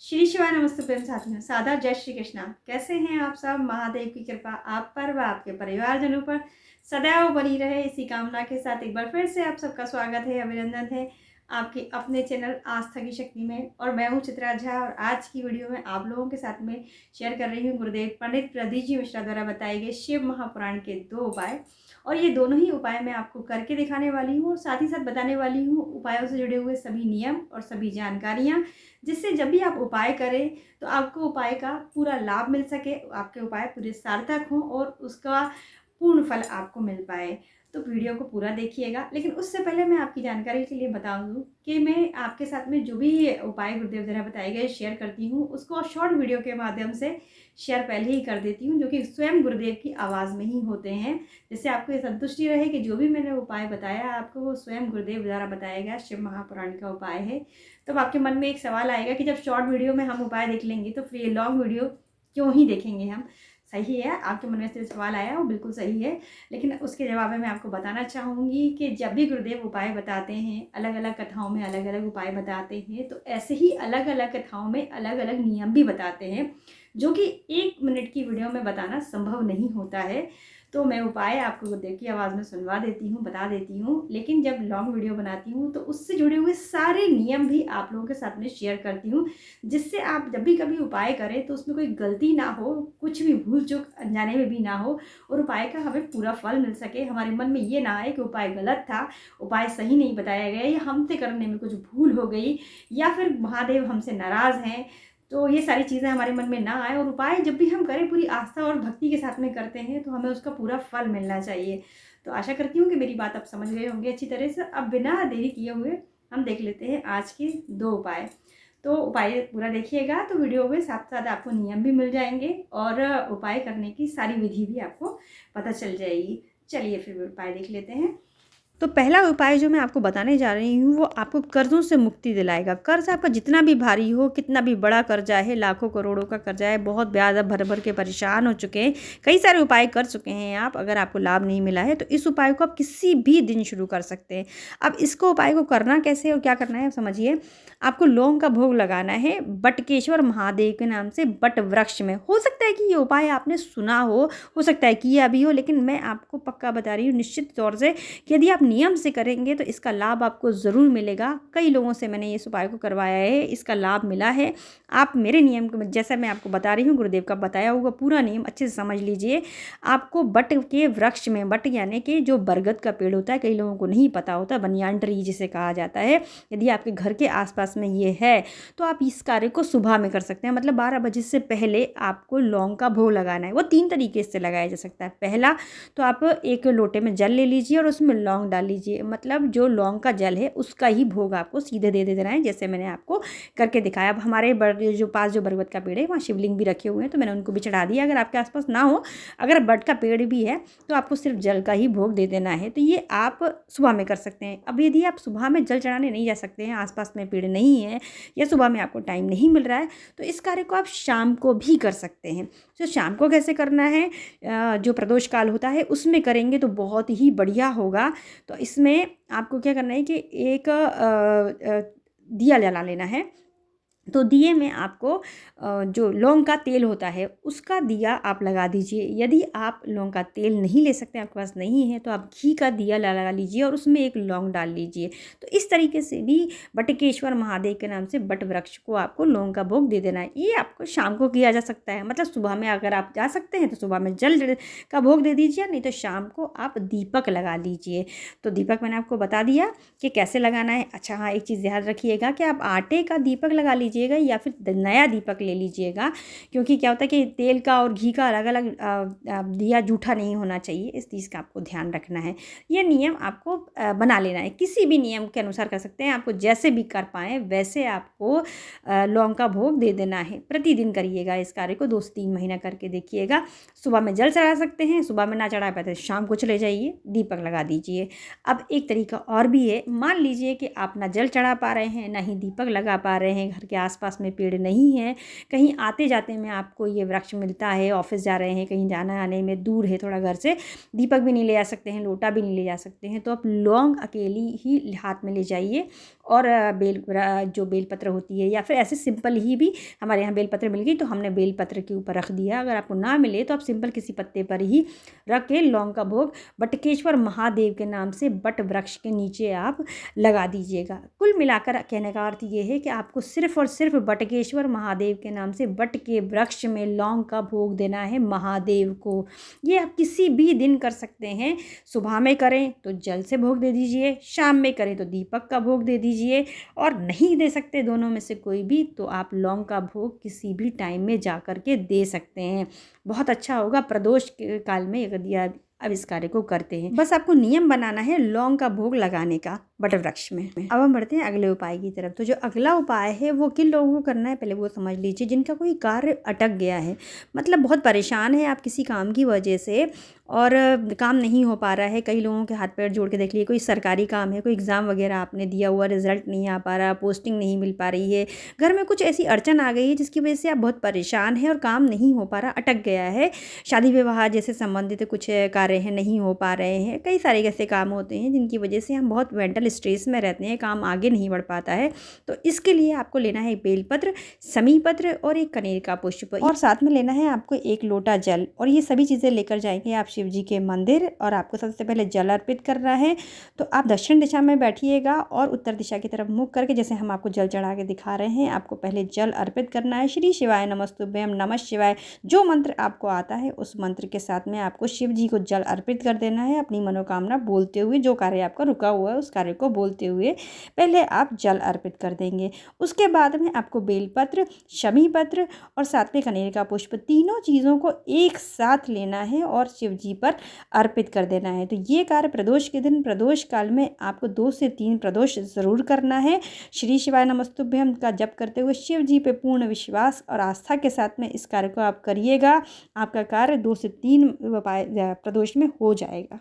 श्री शिवाय नमस्ते प्रेम साथियों, सादा जय श्री कृष्णा। कैसे हैं आप सब? महादेव की कृपा आप पर व आपके परिवारजनों पर सदैव बनी रहे, इसी कामना के साथ एक बार फिर से आप सबका स्वागत है, अभिनंदन है आपके अपने चैनल आस्था की शक्ति में। और मैं हूं चित्रा झा और आज की वीडियो में आप लोगों के साथ में शेयर कर रही हूं गुरुदेव पंडित प्रदीप जी मिश्रा द्वारा बताए गए शिव महापुराण के 2 उपाय। और ये दोनों ही उपाय मैं आपको करके दिखाने वाली हूँ और साथ ही साथ बताने वाली हूँ उपायों से जुड़े हुए सभी नियम और सभी जानकारियाँ, जिससे जब भी आप उपाय करें तो आपको उपाय का पूरा लाभ मिल सके, आपके उपाय पूरे सार्थक हों और उसका पूर्ण फल आपको मिल पाए। तो वीडियो को पूरा देखिएगा। लेकिन उससे पहले मैं आपकी जानकारी के लिए बता दूं कि मैं आपके साथ में जो भी उपाय गुरुदेव द्वारा बताए गए शेयर करती हूँ, उसको शॉर्ट वीडियो के माध्यम से शेयर पहले ही कर देती हूँ, जो कि स्वयं गुरुदेव की आवाज़ में ही होते हैं, जिससे आपको ये संतुष्टि रहे कि जो भी मैंने उपाय बताया आपको वो स्वयं गुरुदेव द्वारा बताया गया शिव महापुराण का उपाय है। तब आपके मन में एक सवाल आएगा कि जब शॉर्ट वीडियो में हम उपाय देख लेंगे तो फिर ये लॉन्ग वीडियो क्यों ही देखेंगे हम। सही है, आपके मन में से सवाल आया वो बिल्कुल सही है। लेकिन उसके जवाब में मैं आपको बताना चाहूँगी कि जब भी गुरुदेव उपाय बताते हैं, अलग अलग कथाओं में अलग अलग उपाय बताते हैं, तो ऐसे ही अलग अलग कथाओं में अलग अलग नियम भी बताते हैं, जो कि 1 मिनट की वीडियो में बताना संभव नहीं होता है। तो मैं उपाय आपको गुरुदेव की आवाज़ में सुनवा देती हूँ, बता देती हूँ, लेकिन जब लॉन्ग वीडियो बनाती हूँ तो उससे जुड़े हुए सारे नियम भी आप लोगों के साथ में शेयर करती हूँ, जिससे आप जब भी कभी उपाय करें तो उसमें कोई गलती ना हो, कुछ भी भूल चूक अनजाने में भी ना हो और उपाय का हमें पूरा फल मिल सके। हमारे मन में ये ना आए कि उपाय गलत था, उपाय सही नहीं बताया गया, या हमसे करने में कुछ भूल हो गई, या फिर महादेव हमसे नाराज़ हैं। तो ये सारी चीज़ें हमारे मन में ना आए और उपाय जब भी हम करें पूरी आस्था और भक्ति के साथ में करते हैं तो हमें उसका पूरा फल मिलना चाहिए। तो आशा करती हूँ कि मेरी बात आप समझ गए होंगे अच्छी तरह से। अब बिना देरी किए हुए हम देख लेते हैं आज के 2 उपाय। तो उपाय पूरा देखिएगा तो वीडियो में साथ साथ आपको नियम भी मिल जाएंगे और उपाय करने की सारी विधि भी आपको पता चल जाएगी। चलिए फिर उपाय देख लेते हैं। तो पहला उपाय जो मैं आपको बताने जा रही हूँ वो आपको कर्ज़ों से मुक्ति दिलाएगा। कर्ज़ आपका जितना भी भारी हो, कितना भी बड़ा कर्जा है, लाखों करोड़ों का कर्जा है, बहुत ब्याज आप भर भर के परेशान हो चुके हैं, कई सारे उपाय कर चुके हैं आप, अगर आपको लाभ नहीं मिला है तो इस उपाय को आप किसी भी दिन शुरू कर सकते हैं। अब इसको उपाय को करना कैसे और क्या करना है आप समझिए। आपको लौंग का भोग लगाना है बटकेश्वर महादेव के नाम से बट वृक्ष में। हो सकता है कि ये उपाय आपने सुना हो सकता है किया भी हो, लेकिन मैं आपको पक्का बता रही हूँ निश्चित तौर से कि यदि आप नियम से करेंगे तो इसका लाभ आपको ज़रूर मिलेगा। कई लोगों से मैंने इस उपाय को करवाया है, इसका लाभ मिला है। आप मेरे नियम को जैसा मैं आपको बता रही हूँ, गुरुदेव का बताया होगा पूरा नियम अच्छे से समझ लीजिए। आपको बट के वृक्ष में, बट यानी कि जो बरगद का पेड़ होता है, कई लोगों को नहीं पता होता, बनियान ट्री जिसे कहा जाता है, यदि आपके घर के आसपास में ये है तो आप इस कार्य को सुबह में कर सकते हैं। मतलब 12 बजे से पहले आपको लौंग का भोग लगाना है। वो 3 तरीके से लगाया जा सकता है। पहला तो आप एक लोटे में जल ले लीजिए और उसमें लौंग डाल लीजिए, मतलब जो लौंग का जल है उसका ही भोग आपको सीधे दे देना है, जैसे मैंने आपको करके दिखाया। अब हमारे जो पास जो बरगद का पेड़ है वहाँ शिवलिंग भी रखे हुए हैं तो मैंने उनको भी चढ़ा दिया। अगर आपके आसपास ना हो, अगर बट का पेड़ भी है तो आपको सिर्फ जल का ही भोग दे देना है। तो ये आप सुबह में कर सकते हैं। अब यदि आप सुबह में जल चढ़ाने नहीं जा सकते हैं, आसपास में पेड़ नहीं है या सुबह में आपको टाइम नहीं मिल रहा है, तो इस कार्य को आप शाम को भी कर सकते हैं। तो शाम को कैसे करना है, जो प्रदोष काल होता है उसमें करेंगे तो बहुत ही बढ़िया होगा। तो इसमें आपको क्या करना है कि एक दिया जला लेना है। तो दिए में आपको जो लौंग का तेल होता है उसका दिया आप लगा दीजिए। यदि आप लौंग का तेल नहीं ले सकते, आपके पास नहीं है, तो आप घी का दिया लगा लीजिए और उसमें एक लौंग डाल लीजिए। तो इस तरीके से भी बटकेश्वर महादेव के नाम से बट वृक्ष को आपको लौंग का भोग दे देना है। ये आपको शाम को किया जा सकता है। मतलब सुबह में अगर आप जा सकते हैं तो सुबह में जल का भोग दे दीजिए, नहीं तो शाम को आप दीपक लगा लीजिए। तो दीपक मैंने आपको बता दिया कि कैसे लगाना है। अच्छा हाँ, एक चीज़ ध्यान रखिएगा कि आप आटे का दीपक लगा लीजिएगा या फिर नया दीपक ले लीजिएगा, क्योंकि क्या होता है कि तेल का और घी का अलग अलग दिया जूठा नहीं होना चाहिए, इस चीज़ का आपको ध्यान रखना है। ये नियम आपको बना लेना है। किसी भी नियम के अनुसार कर सकते हैं, आपको जैसे भी कर पाएँ वैसे आपको लौंग का भोग दे देना है। प्रतिदिन करिएगा इस कार्य को, 2 से 3 महीना करके देखिएगा। सुबह में जल चढ़ा सकते हैं, सुबह में ना चढ़ा पाए तो शाम को चले जाइए, दीपक लगा दीजिए। अब एक तरीका और भी है। मान लीजिए कि आप ना जल चढ़ा पा रहे हैं, ना ही दीपक लगा पा रहे हैं, घर के आसपास में पेड़ नहीं है, कहीं आते जाते में आपको ये वृक्ष मिलता है, ऑफिस जा रहे हैं, कहीं जाना आने में दूर है थोड़ा घर से, दीपक भी नहीं ले जा सकते हैं, लोटा भी नहीं ले जा सकते हैं, तो आप लौंग अकेली ही हाथ में ले जाइए और जो बेलपत्र होती है, या फिर ऐसे सिंपल ही भी हमारे यहाँ बेलपत्र मिल गई तो हमने बेलपत्र के ऊपर रख दिया। अगर आपको ना मिले तो आप सिंपल किसी पत्ते पर ही रख के लौंग का भोग बटकेश्वर महादेव के नाम से बट वृक्ष के नीचे आप लगा दीजिएगा। कुल मिलाकर कहने का अर्थ ये है कि आपको सिर्फ और सिर्फ बटकेश्वर महादेव के नाम से बट के वृक्ष में लौंग का भोग देना है महादेव को। ये आप किसी भी दिन कर सकते हैं। सुबह में करें तो जल से भोग दे दीजिए, शाम में करें तो दीपक का भोग दे दीजिए, और नहीं दे सकते दोनों में से कोई भी तो आप लौंग का भोग किसी भी टाइम में जा कर के दे सकते हैं। बहुत अच्छा होगा प्रदोष काल में यदि आप अब इस कार्य को करते हैं। बस आपको नियम बनाना है लौंग का भोग लगाने का बट वृक्ष में। अब हम बढ़ते हैं अगले उपाय की तरफ। तो जो अगला उपाय है वो किन लोगों को करना है पहले वो समझ लीजिए। जिनका कोई कार्य अटक गया है, मतलब बहुत परेशान है आप किसी काम की वजह से और काम नहीं हो पा रहा है। कई लोगों के हाथ पैर जोड़ के देख लिए, कोई सरकारी काम है, कोई एग्ज़ाम वगैरह आपने दिया हुआ, रिजल्ट नहीं आ पा रहा, पोस्टिंग नहीं मिल पा रही है, घर में कुछ ऐसी अड़चन आ गई है जिसकी वजह से आप बहुत परेशान हैं और काम नहीं हो पा रहा, अटक गया है। शादी विवाह जैसे संबंधित कुछ कार्य हैं नहीं हो पा रहे हैं। कई सारे ऐसे काम होते हैं जिनकी वजह से हम बहुत मेंटल स्ट्रेस में रहते हैं, काम आगे नहीं बढ़ पाता है। तो इसके लिए आपको लेना है बेलपत्र, समीपत्र और एक कनेर का पुष्प, और साथ में लेना है आपको 1 लोटा जल। और ये सभी चीज़ें लेकर जाएंगे आप शिव जी के मंदिर, और आपको सबसे पहले जल अर्पित करना है। तो आप दक्षिण दिशा में बैठिएगा और उत्तर दिशा की तरफ मुख करके, जैसे हम आपको जल चढ़ा के दिखा रहे हैं, आपको पहले जल अर्पित करना है। श्री शिवाय नमस्तुभ्यम, नमः शिवाय, जो मंत्र आपको आता है उस मंत्र के साथ में आपको शिव जी को जल अर्पित कर देना है। अपनी मनोकामना बोलते हुए, जो कार्य आपका रुका हुआ है उस कार्य को बोलते हुए पहले आप जल अर्पित कर देंगे। उसके बाद में आपको बेलपत्र, शमी पत्र और साथ में कनेर का पुष्प, तीनों चीज़ों को एक साथ लेना है और शिव जी पर अर्पित कर देना है। तो ये कार्य प्रदोष के दिन, प्रदोष काल में आपको 2 से 3 प्रदोष ज़रूर करना है। श्री शिवाय नमस्तुभ्यम का जप करते हुए शिव जी पे पूर्ण विश्वास और आस्था के साथ में इस कार्य को आप करिएगा। आपका कार्य 2 से 3 उपाय प्रदोष में हो जाएगा।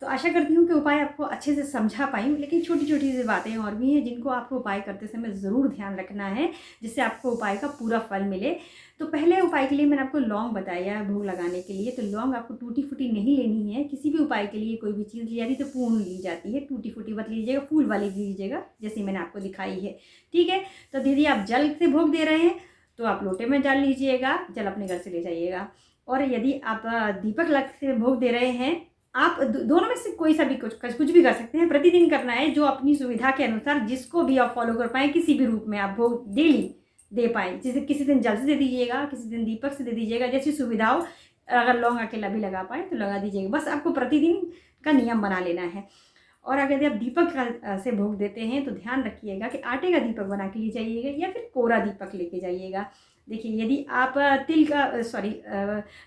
तो आशा करती हूँ कि उपाय आपको अच्छे से समझा पाई हूँ, लेकिन छोटी छोटी सी बातें और भी हैं जिनको आपको उपाय करते समय ज़रूर ध्यान रखना है, जिससे आपको उपाय का पूरा फल मिले। तो पहले उपाय के लिए मैंने आपको लौंग बताया भोग लगाने के लिए। तो लौंग आपको टूटी फूटी नहीं लेनी है। किसी भी उपाय के लिए कोई भी चीज़ ली जाती है तो पूर्ण ली जाती है, टूटी फूटी मत लीजिएगा, फूल वाली लीजिएगा जैसे मैंने आपको दिखाई है। ठीक है, तो दीदी आप जल से भोग दे रहे हैं तो आप लोटे में जल लीजिएगा, जल अपने घर से ले जाइएगा। और यदि आप दीपक लग से भोग दे रहे हैं, आप दोनों में से कोई सा भी कुछ भी कर सकते हैं। प्रतिदिन करना है, जो अपनी सुविधा के अनुसार जिसको भी आप फॉलो कर पाएँ, किसी भी रूप में आप भोग डेली दे पाएँ। जैसे किसी दिन जल से दे दीजिएगा, किसी दिन दीपक से दे दीजिएगा, जैसी सुविधा हो। अगर लौंग अकेला भी लगा पाएँ तो लगा दीजिएगा। बस आपको प्रतिदिन का नियम बना लेना है। और अगर आप दीपक से भोग देते हैं तो ध्यान रखिएगा कि आटे का दीपक बना के ले जाइएगा या फिर कोरा दीपक लेके जाइएगा। देखिए, यदि आप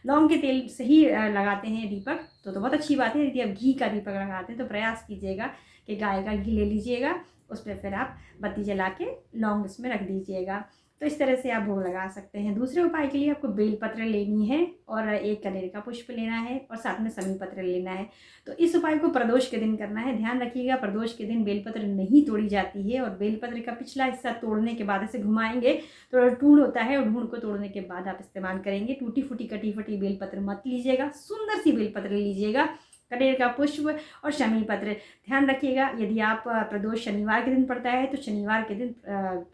लौंग के तेल से ही लगाते हैं दीपक तो बहुत अच्छी बात है। यदि आप घी का दीपक लगाते हैं तो प्रयास कीजिएगा कि गाय का घी ले लीजिएगा, उस पर फिर आप बत्ती जला के लौंग उसमें रख दीजिएगा। तो इस तरह से आप भोग लगा सकते हैं। दूसरे उपाय के लिए आपको बेलपत्र लेनी है और 1 कनेर का पुष्प लेना है और साथ में समी पत्र लेना है। तो इस उपाय को प्रदोष के दिन करना है। ध्यान रखिएगा, प्रदोष के दिन बेलपत्र नहीं तोड़ी जाती है, और बेलपत्र का पिछला हिस्सा तोड़ने के बाद ऐसे घुमाएंगे तो ढूंढ होता है, और ढूंढ को तोड़ने के बाद आप इस्तेमाल करेंगे। टूटी फूटी कटी फटी बेलपत्र मत लीजिएगा, सुंदर सी बेलपत्र लीजिएगा, कनेर का पुष्प और शमी पत्र। ध्यान रखिएगा, यदि आप प्रदोष शनिवार के दिन पड़ता है तो शनिवार के दिन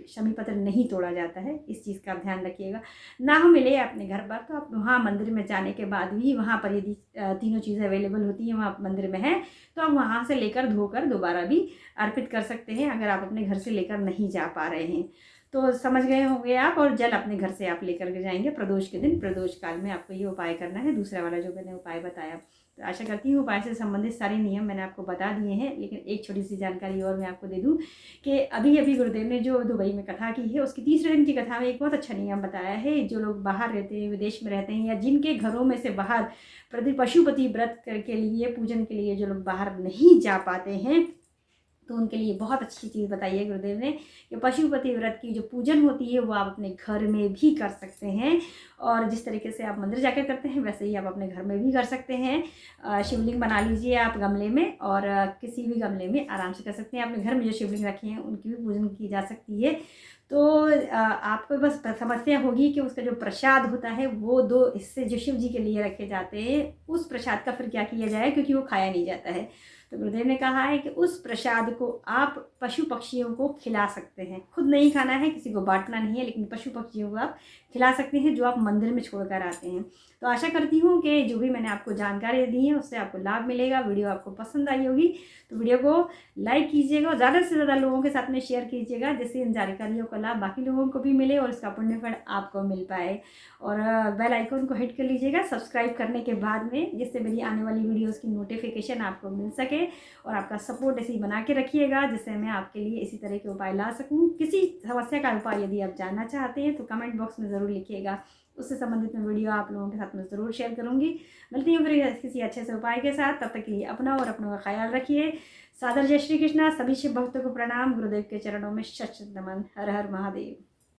शमी पत्र नहीं तोड़ा जाता है। इस चीज़ का आप ध्यान रखिएगा। ना मिले अपने घर पर तो आप वहाँ मंदिर में जाने के बाद भी, वहाँ पर यदि तीनों चीज़ें अवेलेबल होती हैं, वहाँ मंदिर में है तो आप वहाँ से लेकर धोकर दोबारा भी अर्पित कर सकते हैं, अगर आप अपने घर से लेकर नहीं जा पा रहे हैं तो। समझ गए होंगे आप। और जल अपने घर से आप लेकर के जाएंगे प्रदोष के दिन। प्रदोष काल में आपको ये उपाय करना है, दूसरा वाला जो मैंने उपाय बताया। तो आशा करती हूँ उपाय से संबंधित सारे नियम मैंने आपको बता दिए हैं। लेकिन एक छोटी सी जानकारी और मैं आपको दे दूँ कि अभी अभी गुरुदेव ने जो दुबई में कथा की है, उसकी 3रे दिन की कथा में एक बहुत अच्छा नियम बताया है। जो लोग बाहर रहते हैं, विदेश में रहते हैं, या जिनके घरों में से बाहर पशुपति व्रत के लिए, पूजन के लिए जो लोग बाहर नहीं जा पाते हैं, तो उनके लिए बहुत अच्छी चीज़ बताई है गुरुदेव ने कि पशुपति व्रत की जो पूजन होती है वो आप अपने घर में भी कर सकते हैं। और जिस तरीके से आप मंदिर जाकर करते हैं वैसे ही आप अपने घर में भी कर सकते हैं। शिवलिंग बना लीजिए आप गमले में, और किसी भी गमले में आराम से कर सकते हैं। अपने घर में जो शिवलिंग रखे हैं उनकी भी पूजन की जा सकती है। तो आपको बस समस्या होगी कि उसका जो प्रसाद होता है वो 2 हिस्से जो शिव जी के लिए रखे जाते हैं, उस प्रसाद का फिर क्या किया जाए, क्योंकि वो खाया नहीं जाता है। तो गुरुदेव ने कहा है कि उस प्रसाद को आप पशु पक्षियों को खिला सकते हैं। खुद नहीं खाना है, किसी को बांटना नहीं है, लेकिन पशु पक्षियों को आप खिला सकते हैं जो आप मंदिर में छोड़कर आते हैं। तो आशा करती हूँ कि जो भी मैंने आपको जानकारी दी है उससे आपको लाभ मिलेगा। वीडियो आपको पसंद आई होगी तो वीडियो को लाइक कीजिएगा और ज़्यादा से ज़्यादा लोगों के साथ में शेयर कीजिएगा, जिससे इन जानकारियों का लाभ बाकी लोगों को भी मिले और इसका पुण्य फल आपको मिल पाए। और बेल आइकन को हिट कर लीजिएगा सब्सक्राइब करने के बाद में, जिससे मेरी आने वाली वीडियोज़ की नोटिफिकेशन आपको मिल सके। और आपका सपोर्ट ऐसे ही बना के रखिएगा जिससे मैं आपके लिए इसी तरह के उपाय ला सकूँ। किसी समस्या का उपाय यदि आप जानना चाहते हैं तो कमेंट बॉक्स में ज़रूर लिखिएगा, उससे संबंधित मैं वीडियो आप लोगों के साथ में ज़रूर शेयर करूँगी। मिलती हूँ फिर किसी अच्छे से उपाय के साथ, तब तक के लिए अपना और अपनों का ख्याल रखिए। सादर जय श्री कृष्णा। सभी शिव भक्तों को प्रणाम। गुरुदेव के चरणों में शत शत नमन। हर हर महादेव।